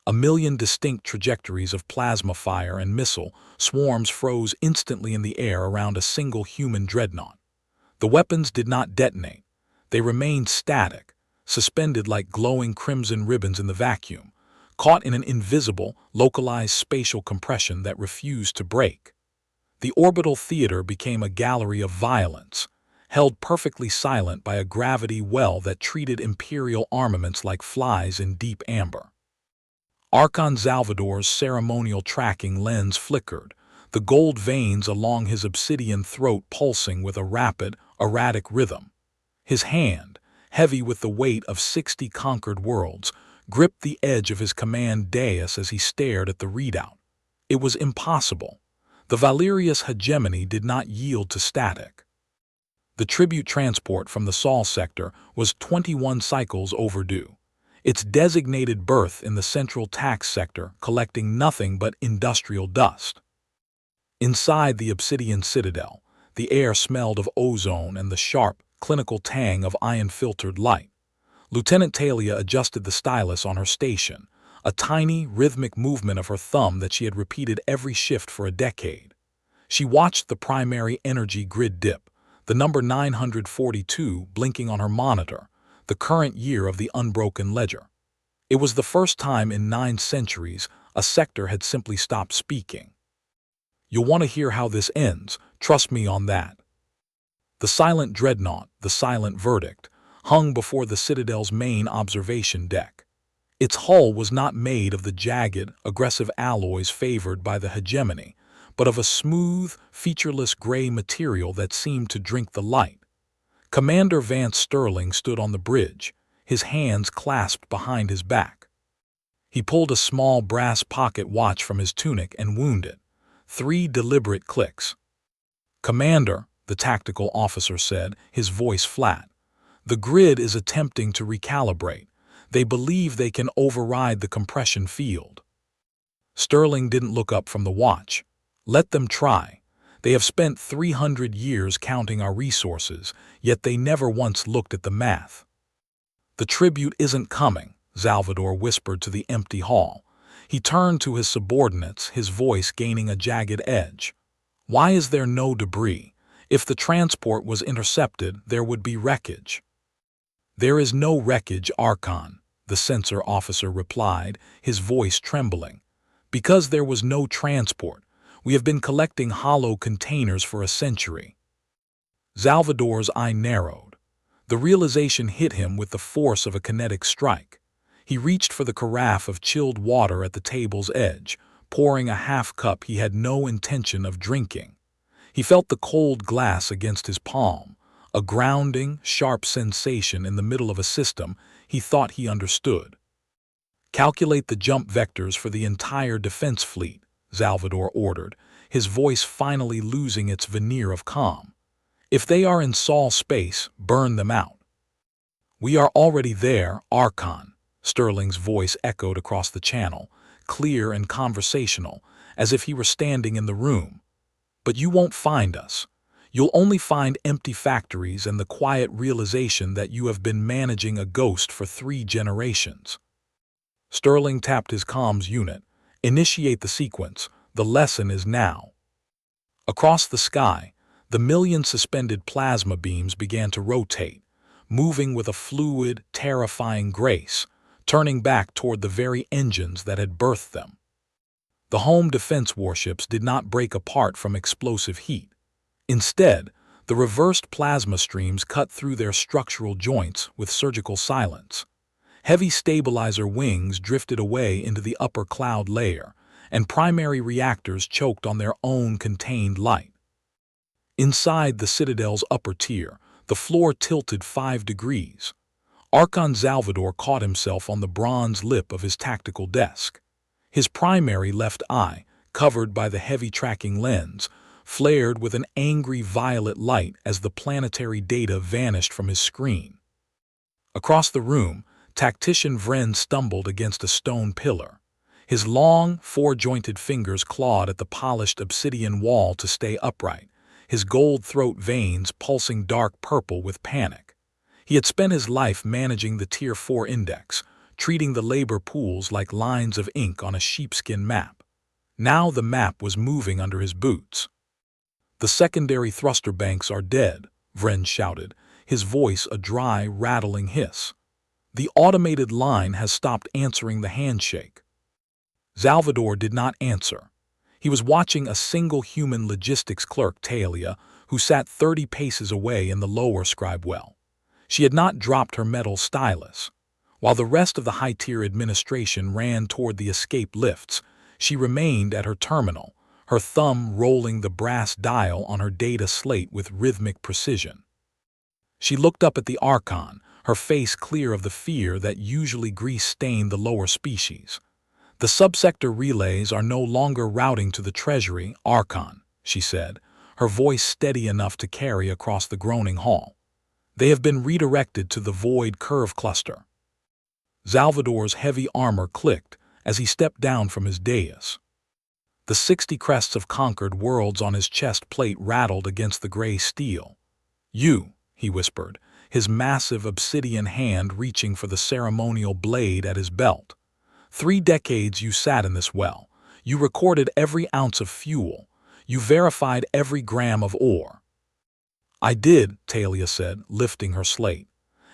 A million distinct trajectories of plasma fire and missile swarms froze instantly in the air around a single human dreadnought. The weapons did not detonate. They remained static, suspended like glowing crimson ribbons in the vacuum, caught in an invisible, localized spatial compression that refused to break. The orbital theater became a gallery of violence, held perfectly silent by a gravity well that treated Imperial armaments like flies in deep amber. Archon Salvador's ceremonial tracking lens flickered, the gold veins along his obsidian throat pulsing with a rapid, erratic rhythm. His hand, heavy with the weight of 60 conquered worlds, gripped the edge of his command dais as he stared at the readout. It was impossible. The Valerius hegemony did not yield to static. The tribute transport from the Sol sector was 21 cycles overdue, its designated berth in the central tax sector collecting nothing but industrial dust. Inside the obsidian citadel, the air smelled of ozone and the sharp, clinical tang of ion-filtered light. Lieutenant Talia adjusted the stylus on her station, a tiny, rhythmic movement of her thumb that she had repeated every shift for a decade. She watched the primary energy grid dip, the number 942 blinking on her monitor, the current year of the unbroken ledger. It was the first time in 9 centuries a sector had simply stopped speaking. "You'll want to hear how this ends, trust me on that." The silent dreadnought, the silent verdict, hung before the Citadel's main observation deck. Its hull was not made of the jagged, aggressive alloys favored by the hegemony, but of a smooth, featureless gray material that seemed to drink the light. Commander Vance Sterling stood on the bridge, his hands clasped behind his back. He pulled a small brass pocket watch from his tunic and wound it. 3 deliberate clicks. "Commander," the tactical officer said, his voice flat, "the grid is attempting to recalibrate. They believe they can override the compression field." Sterling didn't look up from the watch. "Let them try. They have spent 300 years counting our resources, yet they never once looked at the math." "The tribute isn't coming," Salvador whispered to the empty hall. He turned to his subordinates, his voice gaining a jagged edge. "Why is there no debris? If the transport was intercepted, there would be wreckage." "There is no wreckage, Archon," the sensor officer replied, his voice trembling. "Because there was no transport. We have been collecting hollow containers for a century." Salvador's eye narrowed. The realization hit him with the force of a kinetic strike. He reached for the carafe of chilled water at the table's edge, pouring a half cup he had no intention of drinking. He felt the cold glass against his palm, a grounding, sharp sensation in the middle of a system he thought he understood. "Calculate the jump vectors for the entire defense fleet," Salvador ordered, his voice finally losing its veneer of calm. "If they are in Sol space, burn them out." "We are already there, Archon," Sterling's voice echoed across the channel, clear and conversational, as if he were standing in the room. "But you won't find us. You'll only find empty factories and the quiet realization that you have been managing a ghost for 3 generations." Sterling tapped his comms unit. "Initiate the sequence. The lesson is now." Across the sky, the million suspended plasma beams began to rotate, moving with a fluid, terrifying grace, turning back toward the very engines that had birthed them. The home defense warships did not break apart from explosive heat. Instead, the reversed plasma streams cut through their structural joints with surgical silence. Heavy stabilizer wings drifted away into the upper cloud layer, and primary reactors choked on their own contained light. Inside the Citadel's upper tier, the floor tilted 5 degrees. Archon Salvador caught himself on the bronze lip of his tactical desk. His primary left eye, covered by the heavy tracking lens, flared with an angry violet light as the planetary data vanished from his screen. Across the room, Tactician Vren stumbled against a stone pillar. His long, 4-jointed fingers clawed at the polished obsidian wall to stay upright, his gold throat veins pulsing dark purple with panic. He had spent his life managing the Tier 4 index, treating the labor pools like lines of ink on a sheepskin map. Now the map was moving under his boots. "The secondary thruster banks are dead," Vren shouted, his voice a dry, rattling hiss. "The automated line has stopped answering the handshake." Salvador did not answer. He was watching a single human logistics clerk, Talia, who sat 30 paces away in the lower scribe well. She had not dropped her metal stylus. While the rest of the high-tier administration ran toward the escape lifts, she remained at her terminal, her thumb rolling the brass dial on her data slate with rhythmic precision. She looked up at the Archon, her face clear of the fear that usually grease-stained the lower species. "The subsector relays are no longer routing to the Treasury, Archon," she said, her voice steady enough to carry across the groaning hall. "They have been redirected to the Void Curve Cluster." Salvador's heavy armor clicked as he stepped down from his dais. The 60 crests of conquered worlds on his chest plate rattled against the gray steel. "You," he whispered, his massive obsidian hand reaching for the ceremonial blade at his belt. "3 decades you sat in this well. You recorded every ounce of fuel. You verified every gram of ore." "I did," Talia said, lifting her slate.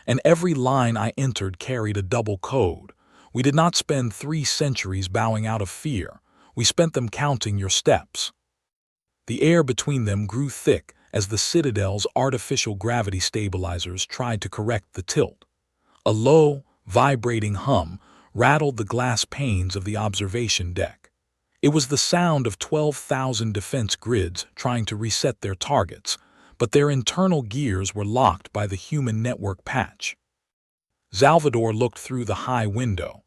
"And every line I entered carried a double code. We did not spend 3 centuries bowing out of fear. We spent them counting your steps." The air between them grew thick as the Citadel's artificial gravity stabilizers tried to correct the tilt. A low, vibrating hum rattled the glass panes of the observation deck. It was the sound of 12,000 defense grids trying to reset their targets, but their internal gears were locked by the human network patch. Salvador looked through the high window.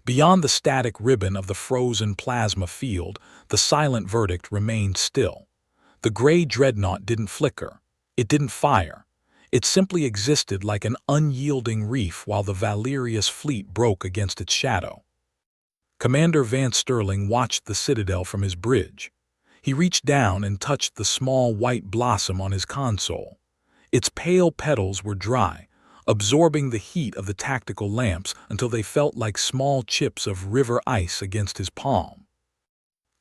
Beyond the static ribbon of the frozen plasma field, the silent verdict remained still. The gray dreadnought didn't flicker. It didn't fire. It simply existed like an unyielding reef while the Valerius fleet broke against its shadow. Commander Van Sterling watched the Citadel from his bridge. He reached down and touched the small white blossom on his console. Its pale petals were dry, absorbing the heat of the tactical lamps until they felt like small chips of river ice against his palm.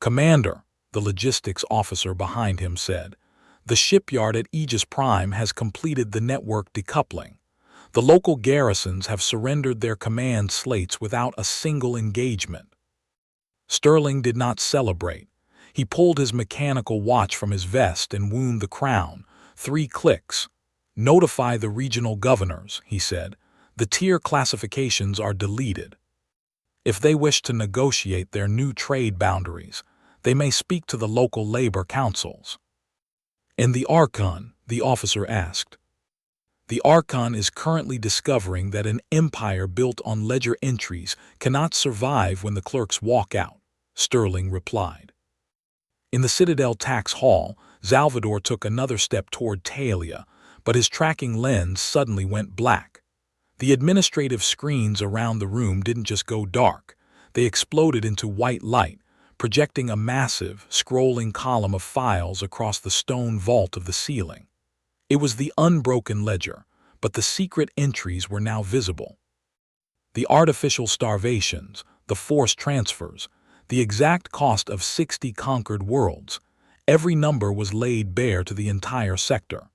"Commander," the logistics officer behind him said, "the shipyard at Aegis Prime has completed the network decoupling. The local garrisons have surrendered their command slates without a single engagement." Sterling did not celebrate. He pulled his mechanical watch from his vest and wound the crown. 3 clicks. "Notify the regional governors," he said. "The tier classifications are deleted. If they wish to negotiate their new trade boundaries, they may speak to the local labor councils." "And the Archon?" the officer asked. "The Archon is currently discovering that an empire built on ledger entries cannot survive when the clerks walk out," Sterling replied. In the Citadel tax hall, Salvador took another step toward Talia, but his tracking lens suddenly went black. The administrative screens around the room didn't just go dark. They exploded into white light, projecting a massive, scrolling column of files across the stone vault of the ceiling. It was the unbroken ledger, but the secret entries were now visible. The artificial starvations, the forced transfers, the exact cost of 60 conquered worlds, every number was laid bare to the entire sector.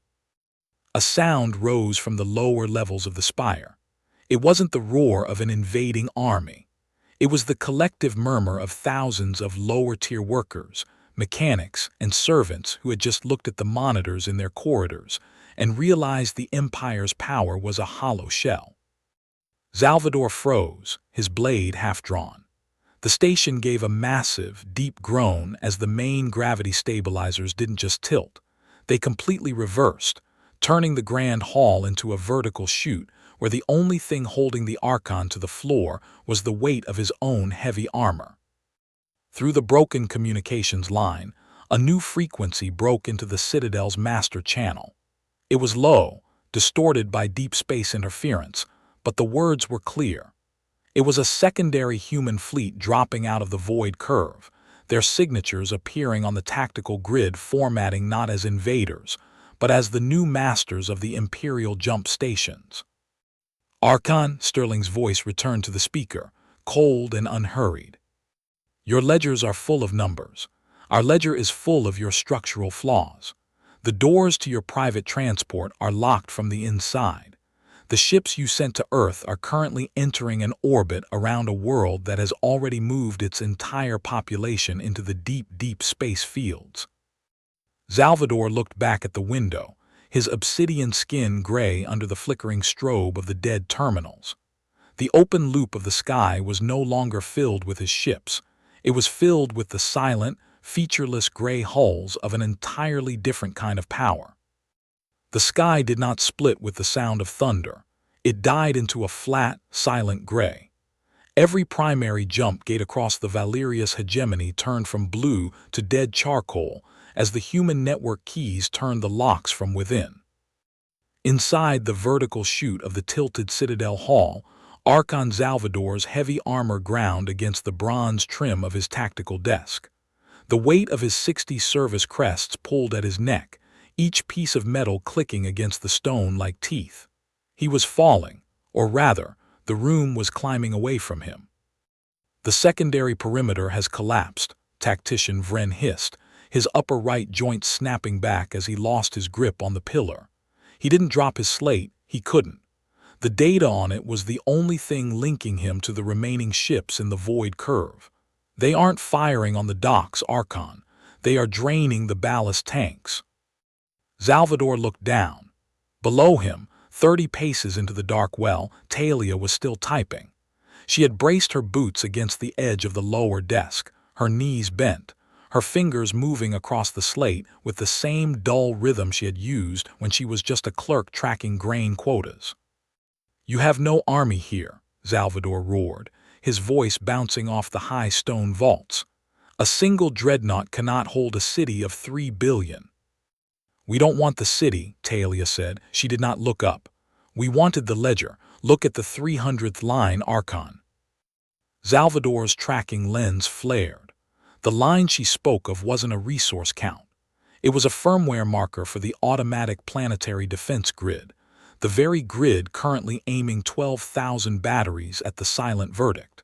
A sound rose from the lower levels of the spire. It wasn't the roar of an invading army. It was the collective murmur of thousands of lower-tier workers, mechanics, and servants who had just looked at the monitors in their corridors and realized the Empire's power was a hollow shell. Salvador froze, his blade half-drawn. The station gave a massive, deep groan as the main gravity stabilizers didn't just tilt. They completely reversed, turning the grand hall into a vertical chute where the only thing holding the Archon to the floor was the weight of his own heavy armor. Through the broken communications line, a new frequency broke into the Citadel's master channel. It was low, distorted by deep space interference, but the words were clear. It was a secondary human fleet dropping out of the Void Curve, their signatures appearing on the tactical grid formatting not as invaders, but as the new masters of the Imperial jump stations. Archon, Sterling's voice returned to the speaker, cold and unhurried. Your ledgers are full of numbers. Our ledger is full of your structural flaws. The doors to your private transport are locked from the inside. The ships you sent to Earth are currently entering an orbit around a world that has already moved its entire population into the deep, deep space fields. Salvador looked back at the window, his obsidian skin gray under the flickering strobe of the dead terminals. The open loop of the sky was no longer filled with his ships. It was filled with the silent, featureless gray hulls of an entirely different kind of power. The sky did not split with the sound of thunder. It died into a flat, silent gray. Every primary jump gate across the Valerius hegemony turned from blue to dead charcoal as the human network keys turned the locks from within. Inside the vertical chute of the tilted Citadel Hall, Archon Salvador's heavy armor ground against the bronze trim of his tactical desk. The weight of his 60 service crests pulled at his neck, each piece of metal clicking against the stone like teeth. He was falling, or rather, the room was climbing away from him. The secondary perimeter has collapsed, Tactician Vren hissed, his upper right joint snapping back as he lost his grip on the pillar. He didn't drop his slate, he couldn't. The data on it was the only thing linking him to the remaining ships in the void curve. They aren't firing on the docks, Archon. They are draining the ballast tanks. Salvador looked down. Below him, 30 paces into the dark well, Talia was still typing. She had braced her boots against the edge of the lower desk, her knees bent, her fingers moving across the slate with the same dull rhythm she had used when she was just a clerk tracking grain quotas. You have no army here, Salvador roared, his voice bouncing off the high stone vaults. A single dreadnought cannot hold a city of 3 billion. We don't want the city, Talia said. She did not look up. We wanted the ledger. Look at the 300th line, Archon. Salvador's tracking lens flared. The line she spoke of wasn't a resource count. It was a firmware marker for the automatic planetary defense grid, the very grid currently aiming 12,000 batteries at the silent verdict.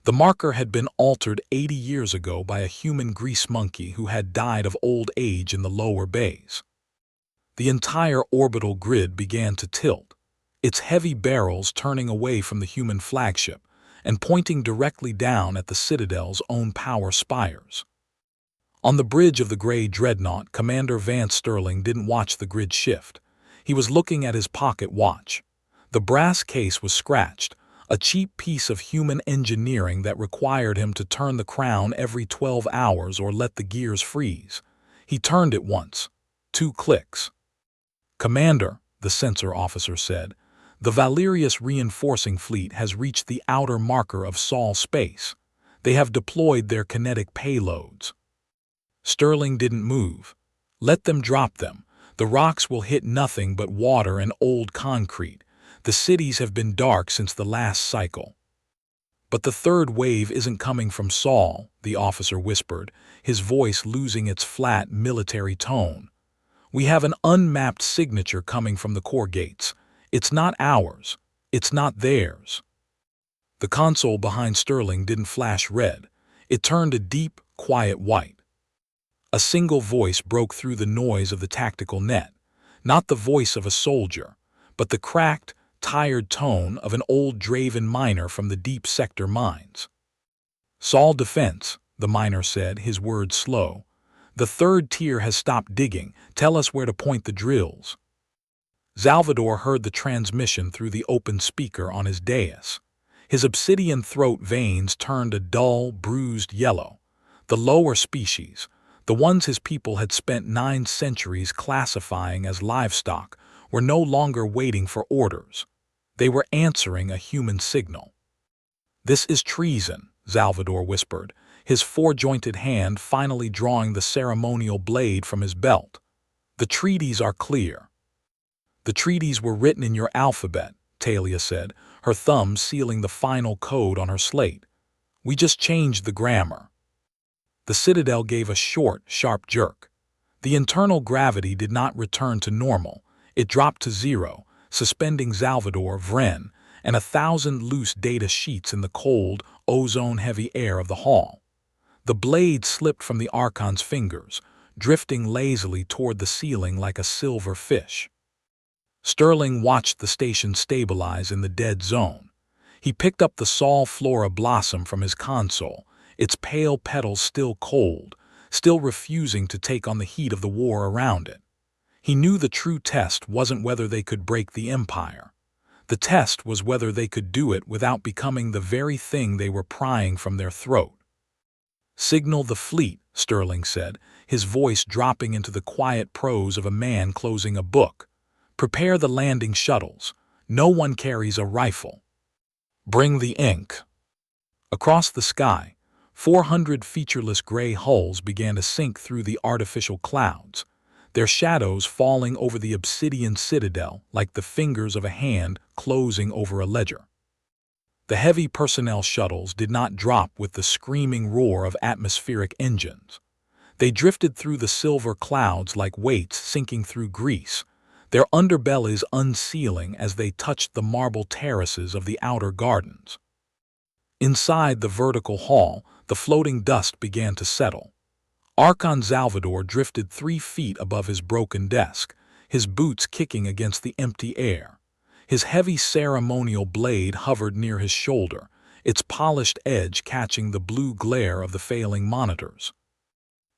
The marker had been altered 80 years ago by a human grease monkey who had died of old age in the lower bays. The entire orbital grid began to tilt, its heavy barrels turning away from the human flagship and pointing directly down at the Citadel's own power spires. On the bridge of the gray dreadnought, Commander Vance Sterling didn't watch the grid shift. He was looking at his pocket watch. The brass case was scratched, a cheap piece of human engineering that required him to turn the crown every 12 hours or let the gears freeze. He turned it once. 2 clicks. Commander, the sensor officer said, the Valerius reinforcing fleet has reached the outer marker of Sol space. They have deployed their kinetic payloads. Sterling didn't move. Let them drop them. The rocks will hit nothing but water and old concrete. The cities have been dark since the last cycle. But the third wave isn't coming from Sol, the officer whispered, his voice losing its flat military tone. We have an unmapped signature coming from the core gates. It's not ours. It's not theirs. The console behind Sterling didn't flash red. It turned a deep, quiet white. A single voice broke through the noise of the tactical net, not the voice of a soldier, but the cracked, tired tone of an old Draven miner from the deep sector mines. Sol defense, the miner said, his words slow. The third tier has stopped digging. Tell us where to point the drills. Salvador heard the transmission through the open speaker on his dais. His obsidian throat veins turned a dull, bruised yellow. The lower species, the ones his people had spent 9 centuries classifying as livestock, were no longer waiting for orders. They were answering a human signal. This is treason, Salvador whispered, his 4-jointed hand finally drawing the ceremonial blade from his belt. The treaties are clear. The treaties were written in your alphabet, Talia said, her thumb sealing the final code on her slate. We just changed the grammar. The Citadel gave a short, sharp jerk. The internal gravity did not return to normal. It dropped to 0, suspending Salvador, Vren, and 1,000 loose data sheets in the cold, ozone-heavy air of the hall. The blade slipped from the Archon's fingers, drifting lazily toward the ceiling like a silver fish. Sterling watched the station stabilize in the dead zone. He picked up the Sol Flora blossom from his console, its pale petals still cold, still refusing to take on the heat of the war around it. He knew the true test wasn't whether they could break the Empire. The test was whether they could do it without becoming the very thing they were prying from their throat. "Signal the fleet," Sterling said, his voice dropping into the quiet prose of a man closing a book. "Prepare the landing shuttles. No one carries a rifle. Bring the ink." Across the sky, 400 featureless gray hulls began to sink through the artificial clouds, their shadows falling over the obsidian citadel like the fingers of a hand closing over a ledger. The heavy personnel shuttles did not drop with the screaming roar of atmospheric engines. They drifted through the silver clouds like weights sinking through grease, their underbellies unsealing as they touched the marble terraces of the outer gardens. Inside the vertical hall, the floating dust began to settle. Archon Salvador drifted 3 feet above his broken desk, his boots kicking against the empty air. His heavy ceremonial blade hovered near his shoulder, its polished edge catching the blue glare of the failing monitors.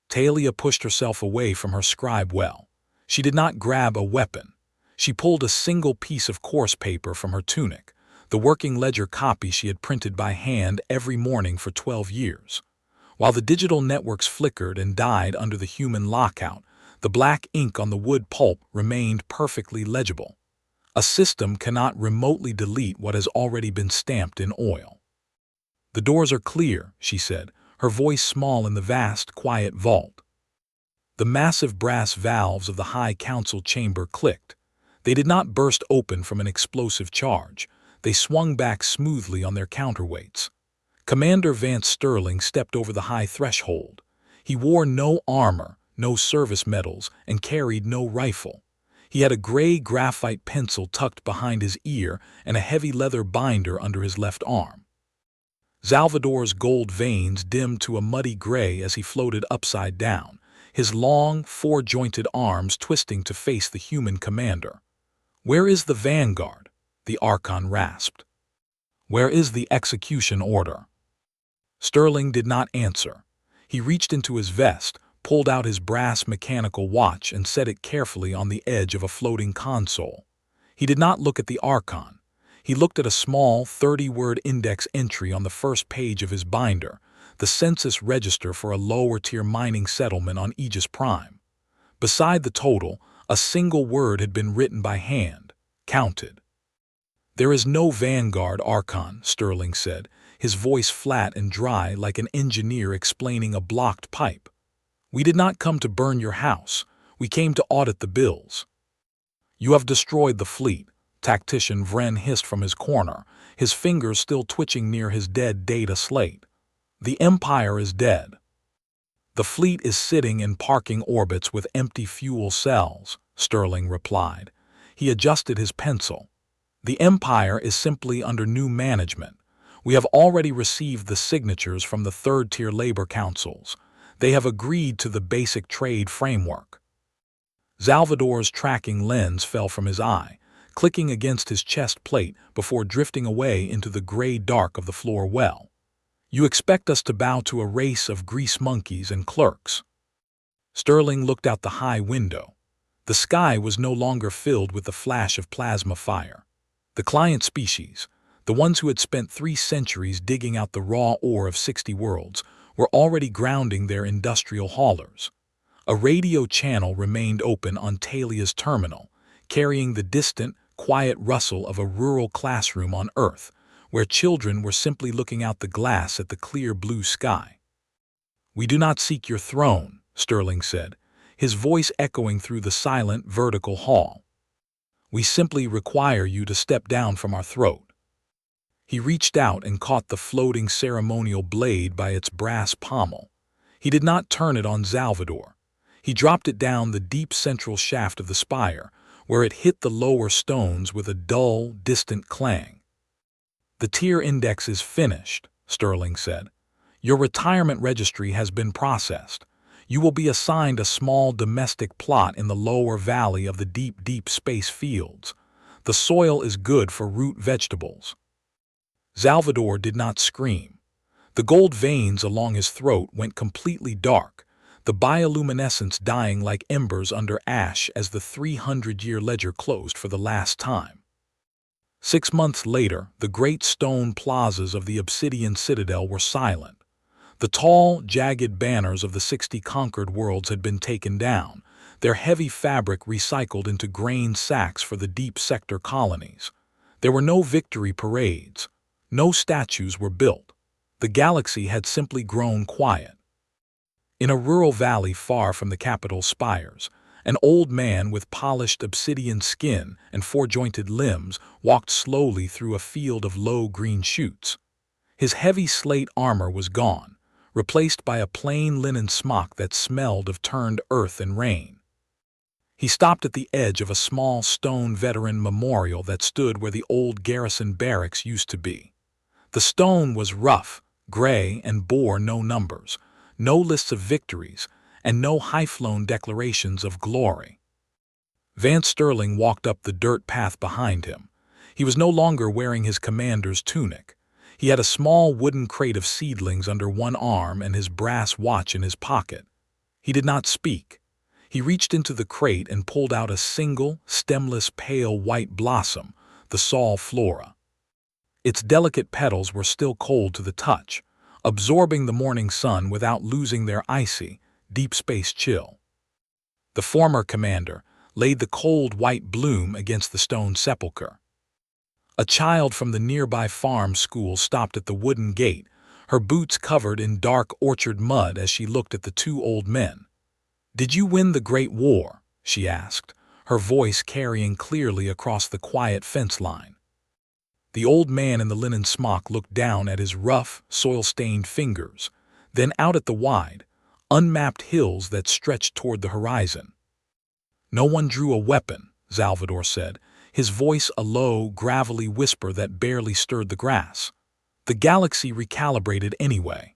Talia pushed herself away from her scribe well. She did not grab a weapon. She pulled a single piece of coarse paper from her tunic, the working ledger copy she had printed by hand every morning for 12 years. While the digital networks flickered and died under the human lockout, the black ink on the wood pulp remained perfectly legible. A system cannot remotely delete what has already been stamped in oil. "The doors are clear," she said, her voice small in the vast, quiet vault. The massive brass valves of the High Council chamber clicked. They did not burst open from an explosive charge. They swung back smoothly on their counterweights. Commander Vance Sterling stepped over the high threshold. He wore no armor, no service medals, and carried no rifle. He had a gray graphite pencil tucked behind his ear and a heavy leather binder under his left arm. Salvador's gold veins dimmed to a muddy gray as he floated upside down, his long, 4-jointed arms twisting to face the human commander. "Where is the vanguard?" the Archon rasped. "Where is the execution order?" Sterling did not answer. He reached into his vest, pulled out his brass mechanical watch and set it carefully on the edge of a floating console. He did not look at the Archon. He looked at a small 30-word index entry on the first page of his binder, the census register for a lower-tier mining settlement on Aegis Prime. Beside the total, a single word had been written by hand, counted. "There is no vanguard, Archon," Sterling said, his voice flat and dry like an engineer explaining a blocked pipe. "We did not come to burn your house. We came to audit the bills." "You have destroyed the fleet," Tactician Vren hissed from his corner, his fingers still twitching near his dead data slate. "The Empire is dead." "The fleet is sitting in parking orbits with empty fuel cells," Sterling replied. He adjusted his pencil. "The Empire is simply under new management. We have already received the signatures from the third-tier labor councils. They have agreed to the basic trade framework." Salvador's tracking lens fell from his eye, clicking against his chest plate before drifting away into the gray dark of the floor well. "You expect us to bow to a race of grease monkeys and clerks?" Sterling looked out the high window. The sky was no longer filled with the flash of plasma fire. The client species, the ones who had spent 3 centuries digging out the raw ore of 60 worlds, were already grounding their industrial haulers. A radio channel remained open on Talia's terminal, carrying the distant, quiet rustle of a rural classroom on Earth, where children were simply looking out the glass at the clear blue sky. "We do not seek your throne," Sterling said, his voice echoing through the silent, vertical hall. "We simply require you to step down from our throat." He reached out and caught the floating ceremonial blade by its brass pommel. He did not turn it on Salvador. He dropped it down the deep central shaft of the spire, where it hit the lower stones with a dull, distant clang. "The tier index is finished," Sterling said. "Your retirement registry has been processed. You will be assigned a small domestic plot in the lower valley of the deep space fields. The soil is good for root vegetables." Salvador did not scream. The gold veins along his throat went completely dark, the bioluminescence dying like embers under ash as the 300-year ledger closed for the last time. 6 months later, the great stone plazas of the obsidian citadel were silent. The tall, jagged banners of the 60 conquered worlds had been taken down, their heavy fabric recycled into grain sacks for the deep sector colonies. There were no victory parades. No statues were built. The galaxy had simply grown quiet. In a rural valley far from the capital's spires, an old man with polished obsidian skin and four-jointed limbs walked slowly through a field of low green shoots. His heavy slate armor was gone, replaced by a plain linen smock that smelled of turned earth and rain. He stopped at the edge of a small stone veteran memorial that stood where the old garrison barracks used to be. The stone was rough, gray, and bore no numbers, no lists of victories, and no high-flown declarations of glory. Vance Sterling walked up the dirt path behind him. He was no longer wearing his commander's tunic. He had a small wooden crate of seedlings under one arm and his brass watch in his pocket. He did not speak. He reached into the crate and pulled out a single, stemless pale white blossom, the Sol Flora. Its delicate petals were still cold to the touch, absorbing the morning sun without losing their icy, deep space chill. The former commander laid the cold white bloom against the stone sepulchre. A child from the nearby farm school stopped at the wooden gate, her boots covered in dark orchard mud as she looked at the two old men. "Did you win the Great War?" she asked, her voice carrying clearly across the quiet fence line. The old man in the linen smock looked down at his rough, soil-stained fingers, then out at the wide, unmapped hills that stretched toward the horizon. "No one drew a weapon," Salvador said, his voice a low, gravelly whisper that barely stirred the grass. "The galaxy recalibrated anyway."